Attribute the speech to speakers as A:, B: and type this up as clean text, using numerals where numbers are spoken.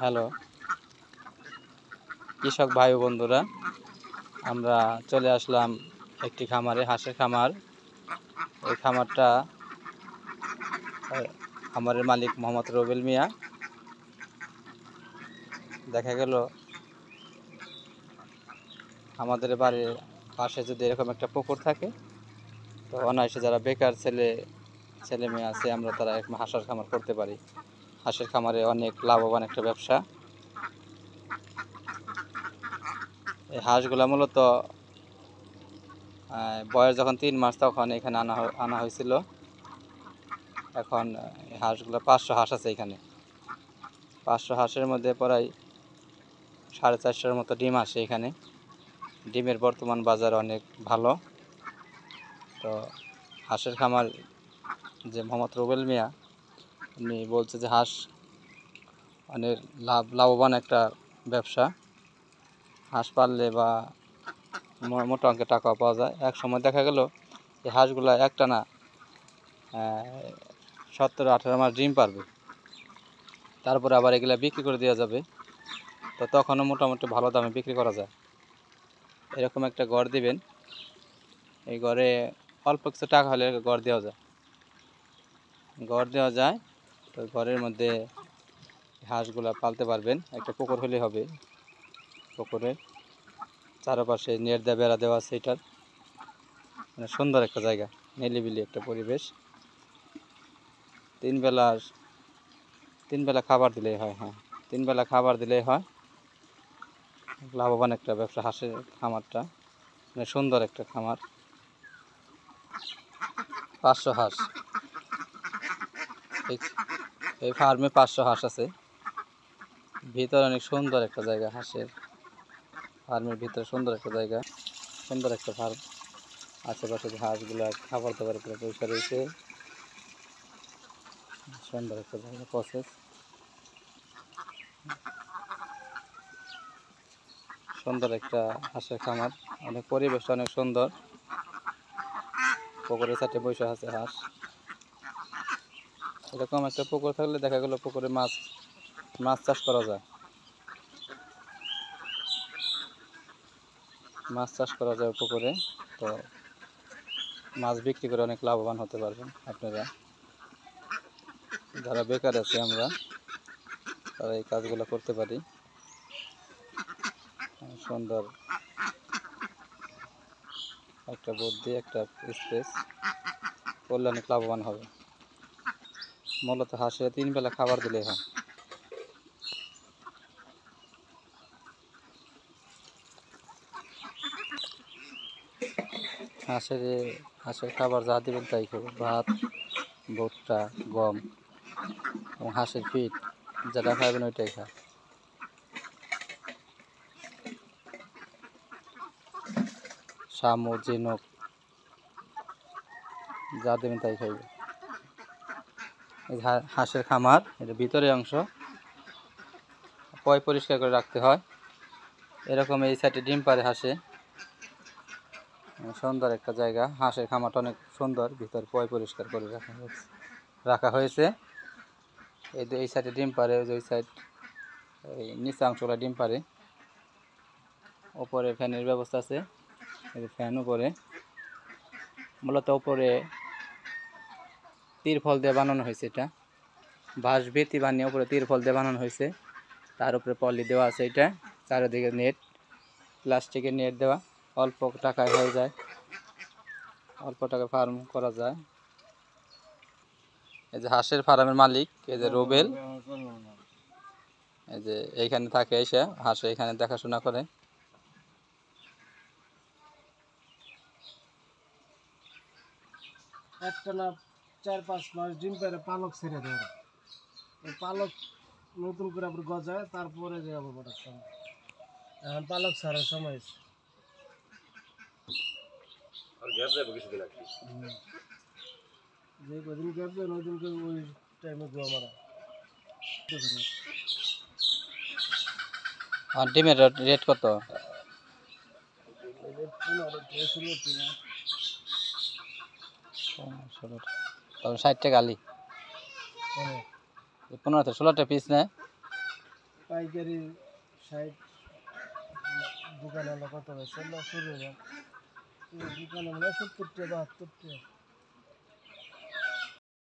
A: Hello কৃষক ভাই ও বন্ধুরা, আমরা চলে আসলাম একটি খামারে, হাঁসের খামার। এই খামারটা খামারের মালিক মোহাম্মদ রুবেল মিয়া। দেখা গেল আমাদের বাড়ির পাশে যদি এরকম একটা পুকুর থাকে, তো অনায়াসে যারা বেকার ছেলে মেয়ে আছে, আমরা তারা এরকম হাঁসের খামার করতে পারি। হাঁসের খামারে অনেক লাভবান একটা ব্যবসা। এই হাঁসগুলা মূলত বয়স যখন 3 মাস তখন এখানে আনা হয়েছিল। এখন এই হাঁসগুলো 500 হাঁস আছে এখানে। 500 হাঁসের মধ্যে প্রায় 450 মতো ডিম আসে এখানে। ডিমের বর্তমান বাজার অনেক ভালো। তো হাঁসের খামার যে মোহাম্মদ রুবেল মিয়া, উনি বলছে যে হাঁস অনেক লাভবান একটা ব্যবসা। হাঁস পাললে বা মোটা অঙ্কের টাকা পাওয়া যায়। এক সময় দেখা গেল এই হাঁসগুলো একটানা 17-18 মাস ডিম পারবে, তারপরে আবার এগুলা বিক্রি করে দেওয়া যাবে। তো তখনও মোটামুটি ভালো দামে বিক্রি করা যায়। এরকম একটা ঘর দিবেন, এই ঘরে অল্প কিছু টাকা হলে ঘর দেওয়া যায়। তো ঘরের মধ্যে হাঁসগুলা পালতে পারবেন। একটা পুকুর হলে হবে, পুকুরের চারপাশে নেট দিয়ে বেড়া দেওয়া আছে। এটার মানে সুন্দর একটা জায়গা, নিলিবিলি একটা পরিবেশ। তিন বেলা খাবার দিলেই হয়। হ্যাঁ, 3 বেলা খাবার দিলেই হয়। লাভবান একটা ব্যবসা হাঁসের খামারটা, মানে সুন্দর একটা খামার। 500 হাঁস, এই ফার্মে 500 হাঁস আছে। ভিতরে অনেক সুন্দর একটা জায়গা, হাঁসের ফার্মের ভিতরে সুন্দর একটা জায়গা, সুন্দর একটা ফার্ম। আশেপাশে যে হাঁসগুলো খাবার দাবার করে পয়সা রয়েছে, সুন্দর একটা জায়গা। প্রসেস সুন্দর একটা হাঁসের খামার, অনেক পরিবেশটা অনেক সুন্দর। পুকুরের সাথে বসে আছে হাঁস। এরকম একটা পুকুর থাকলে দেখা গেল পুকুরে মাছ চাষ করা যায়। মাছ চাষ করা যায় পুকুরে। তো মাছ বিক্রি করে অনেক লাভবান হতে পারবেন আপনারা। যারা বেকার আছে আমরা, তারা এই কাজগুলো করতে পারি। সুন্দর একটা বুদ্ধি, একটা স্পেস করলে অনেক লাভবান হবে। মূলত হাঁসে 3 বেলা খাবার দিলেই হয়। হাঁসের খাবার যা দেবেন তাই খাবে। ভাত, ভুট্টা, গম এবং হাঁসের ফিড যেটা খাবেন ওইটাই খায়। শামুক, ঝিনুক যা দেবেন তাই খাইবে। এই হাঁসের খামার, এটা ভিতরের অংশ পরিষ্কার করে রাখতে হয়। এরকম এই সাইডে ডিম পারে হাঁসে, সুন্দর একটা জায়গা। হাঁসের খামারটা অনেক সুন্দর, ভিতরে পরিষ্কার করে রাখা হয়েছে। এই সাইডে ডিম পারে, ওই সাইড এই নিচে অংশগুলো ডিম পারে। ওপরে ফ্যানের ব্যবস্থা আছে, এই ফ্যান উপরে। মূলত উপরে তিরফল দিয়ে বানানো হয়েছে। এটা বাঁশ বেতি বানিয়ে উপরে তিরফল দিয়ে বানানো হয়েছে। তার উপরে পলি দেওয়া আছে। এটা চারিদিকে নেট, প্লাস্টিকের নেট দেওয়া। অল্প টাকায় হয়ে যায়, অল্প টাকায় ফার্ম করা যায়। এই যে হাঁসের ফার্মের মালিক, এই যে রুবেল, এই যে এইখানে থাকে, এসে হাঁস এখানে দেখাশোনা করে।
B: একটা না 4-5 মাস ডিম পেড়ে পালক ছেড়ে দেয়। ওই পালক নতুন করে আবার গজায়, তারপরে যে আবার প্রোডাকশন। এখন পালক ছাড়ার সময় যে কদিন গ্যাপ দেন ওই দিনকে ওই টাইমে গোয়া মারা।
A: আর ডিমের রেট কত? 60 টাকা আলি, 15 থেকে 16টা পিস নেয়।
B: পাইকারি 60, দোকানে হলো কত বেচে না শুরু হয় দোকানে মনে হয় 70 টাকা 72 টাকা।